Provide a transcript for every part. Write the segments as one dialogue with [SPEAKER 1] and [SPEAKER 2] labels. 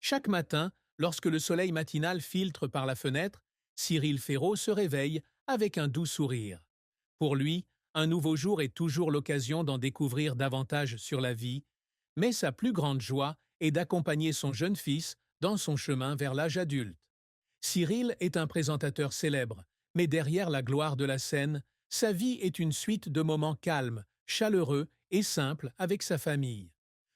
[SPEAKER 1] Chaque matin, lorsque le soleil matinal filtre par la fenêtre, Cyril Ferraud se réveille avec un doux sourire. Pour lui, un nouveau jour est toujours l'occasion d'en découvrir davantage sur la vie, mais sa plus grande joie est d'accompagner son jeune fils dans son chemin vers l'âge adulte. Cyril est un présentateur célèbre, mais derrière la gloire de la scène, sa vie est une suite de moments calmes, chaleureux et simples avec sa famille.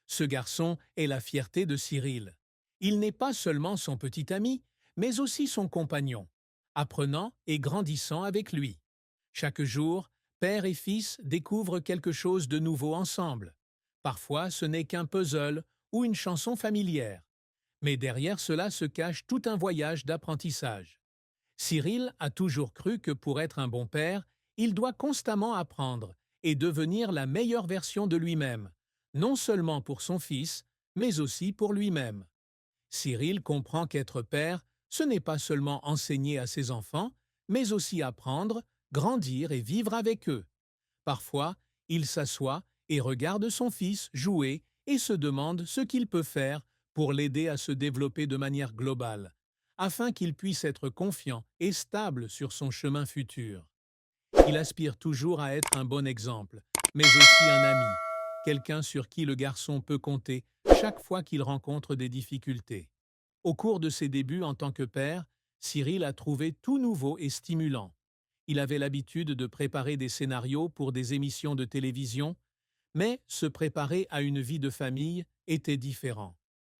[SPEAKER 1] Ce garçon est la fierté de Cyril. Il n'est pas seulement son petit ami, mais aussi son compagnon, apprenant et grandissant avec lui. Chaque jour, père et fils découvrent quelque chose de nouveau ensemble. Parfois, ce n'est qu'un puzzle ou une chanson familière. Mais derrière cela se cache tout un voyage d'apprentissage. Cyril a toujours cru que pour être un bon père, il doit constamment apprendre et devenir la meilleure version de lui-même, non seulement pour son fils, mais aussi pour lui-même. Cyril comprend qu'être père, ce n'est pas seulement enseigner à ses enfants, mais aussi apprendre, grandir et vivre avec eux. Parfois, il s'assoit et regarde son fils jouer et se demande ce qu'il peut faire pour l'aider à se développer de manière globale, afin qu'il puisse être confiant et stable sur son chemin futur. Il aspire toujours à être un bon exemple, mais aussi un ami, quelqu'un sur qui le garçon peut compter chaque fois qu'il rencontre des difficultés. Au cours de ses débuts en tant que père, Cyril a trouvé tout nouveau et stimulant. Il avait l'habitude de préparer des scénarios pour des émissions de télévision, mais se préparer à une vie de famille était différent.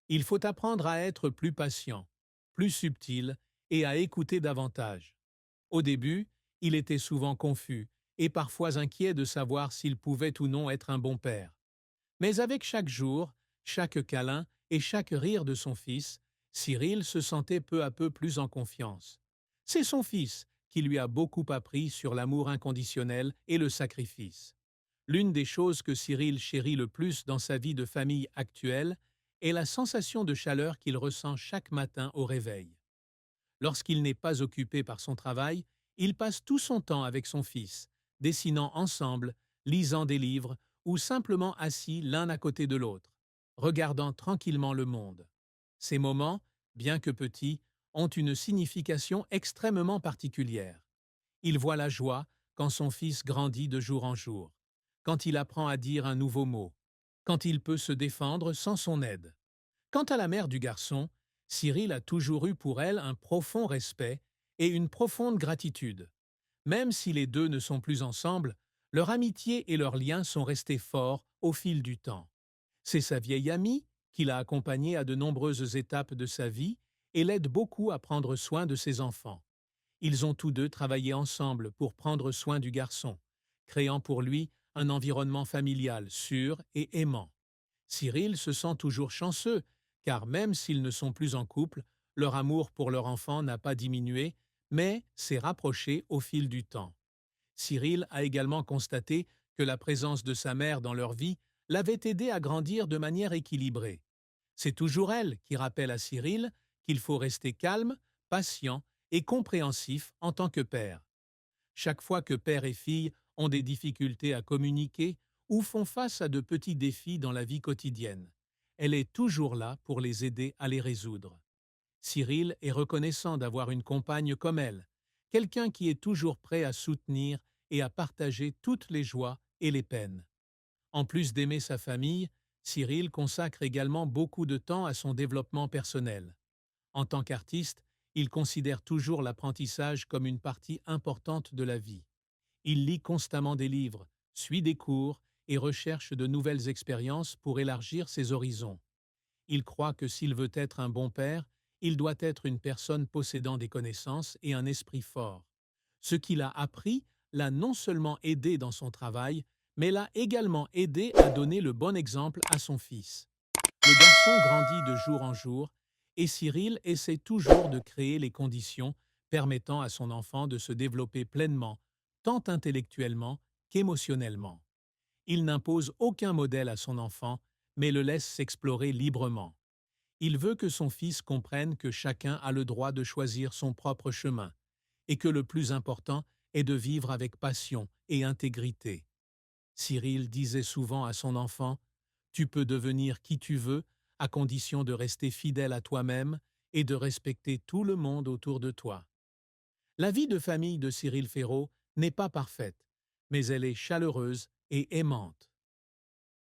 [SPEAKER 1] Il faut apprendre à être plus patient, plus subtil et à écouter davantage. Au début, il était souvent confus et parfois inquiet de savoir s'il pouvait ou non être un bon père. Mais avec chaque jour, chaque câlin et chaque rire de son fils, Cyril se sentait peu à peu plus en confiance. C'est son fils qui lui a beaucoup appris sur l'amour inconditionnel et le sacrifice. L'une des choses que Cyril chérit le plus dans sa vie de famille actuelle est la sensation de chaleur qu'il ressent chaque matin au réveil. Lorsqu'il n'est pas occupé par son travail, il passe tout son temps avec son fils, dessinant ensemble, lisant des livres ou simplement assis l'un à côté de l'autre, regardant tranquillement le monde. Ces moments, bien que petits, ont une signification extrêmement particulière. Il voit la joie quand son fils grandit de jour en jour, quand il apprend à dire un nouveau mot, quand il peut se défendre sans son aide. Quant à la mère du garçon, Cyril a toujours eu pour elle un profond respect et une profonde gratitude. Même si les deux ne sont plus ensemble, leur amitié et leurs liens sont restés forts au fil du temps. C'est sa vieille amie qui l'a accompagné à de nombreuses étapes de sa vie et l'aide beaucoup à prendre soin de ses enfants. Ils ont tous deux travaillé ensemble pour prendre soin du garçon, créant pour lui un environnement familial sûr et aimant. Cyril se sent toujours chanceux, car même s'ils ne sont plus en couple, leur amour pour leur enfant n'a pas diminué, mais s'est rapproché au fil du temps. Cyril a également constaté que la présence de sa mère dans leur vie l'avait aidé à grandir de manière équilibrée. C'est toujours elle qui rappelle à Cyril qu'il faut rester calme, patient et compréhensif en tant que père. Chaque fois que père et fille ont des difficultés à communiquer ou font face à de petits défis dans la vie quotidienne, elle est toujours là pour les aider à les résoudre. Cyril est reconnaissant d'avoir une compagne comme elle, quelqu'un qui est toujours prêt à soutenir et à partager toutes les joies et les peines. En plus d'aimer sa famille, Cyril consacre également beaucoup de temps à son développement personnel. En tant qu'artiste, il considère toujours l'apprentissage comme une partie importante de la vie. Il lit constamment des livres, suit des cours et recherche de nouvelles expériences pour élargir ses horizons. Il croit que s'il veut être un bon père, il doit être une personne possédant des connaissances et un esprit fort. Ce qu'il a appris l'a non seulement aidé dans son travail, mais l'a également aidé à donner le bon exemple à son fils. Le garçon grandit de jour en jour et Cyril essaie toujours de créer les conditions permettant à son enfant de se développer pleinement, tant intellectuellement qu'émotionnellement. Il n'impose aucun modèle à son enfant, mais le laisse s'explorer librement. Il veut que son fils comprenne que chacun a le droit de choisir son propre chemin et que le plus important est de vivre avec passion et intégrité. Cyril disait souvent à son enfant « Tu peux devenir qui tu veux à condition de rester fidèle à toi-même et de respecter tout le monde autour de toi. La vie de famille de Cyril Ferraud n'est pas parfaite, mais elle est chaleureuse et aimante.